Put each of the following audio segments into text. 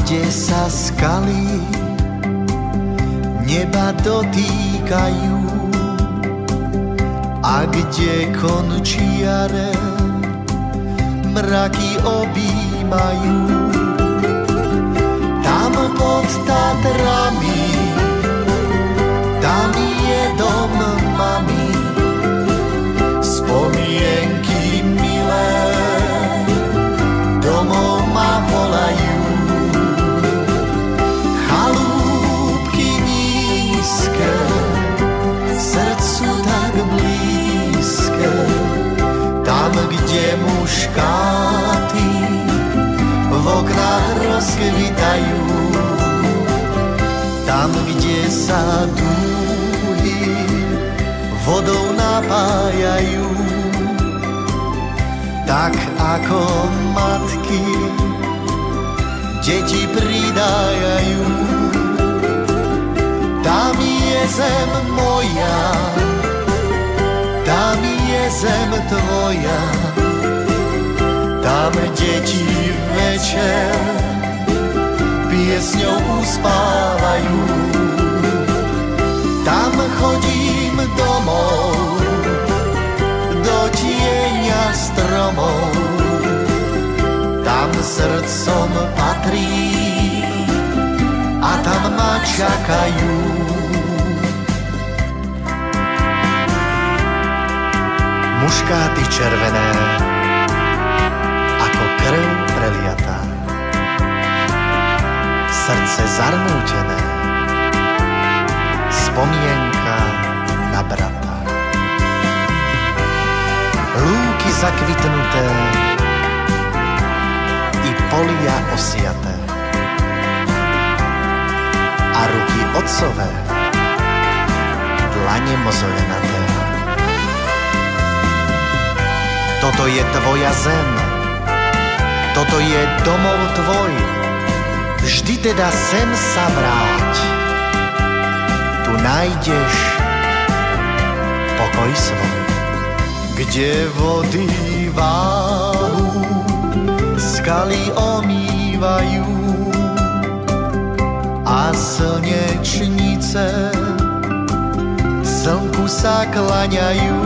kde sa skaly neba dotýkajú a kde končiare mraky objímajú. Tam pod Tatrami, tam je dom mami, spomienky milé domov ma volajú. Chalúbky nízke, srdcu tak blízke, tam, kde muškáty v oknách rozkvitajú, tam, kde sa dúhy vodou napájajú, tak ako matky deti pridájajú. Tam je zem moja, tam je zem tvoja, tam deti večer piesňou uspávajú. Tam chodím domov, do tieňa stromov, tam srdcom patrí a tam ma čakajú. Muškáty červené, ako krv preliatá, srdce zarmútené, spomienka na brata. Lúky zakvitnuté i polia osiaté a ruky otcové, dlane mozolenaté. Toto je tvoja zem, toto je domov tvoj, vždy teda sem sa vráť, tu nájdeš pokoj svoj. Kde vody váhu skaly omývajú a slnečnice slnku sa klaňajú.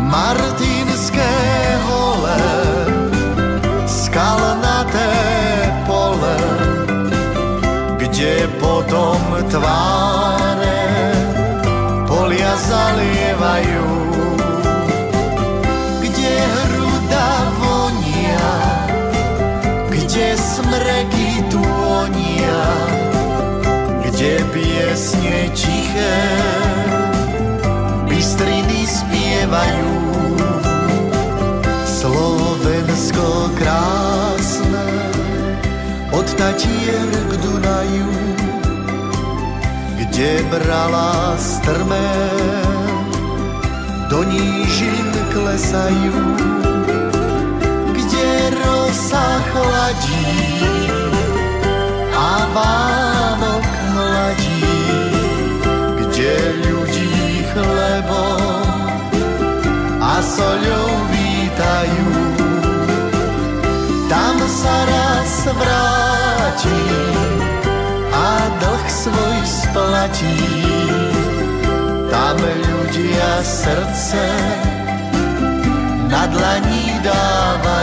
Martinské hole, skalnaté pole, kde potom tváre polia zalievajú, kde hruda vonia, kde smreky tônia, kde piesne tiché bystriny spievajú. Slovensko krásne, od Tatier k Dunaju, kde brala strmé do nížin klesajú, kde rosa chladí a Vánok hladí, kde ľudí chlebom a soľou vítajú. Tam sa raz vráti a dlh svoj splatí. Tam ľudia srdce na dlaní dávajú.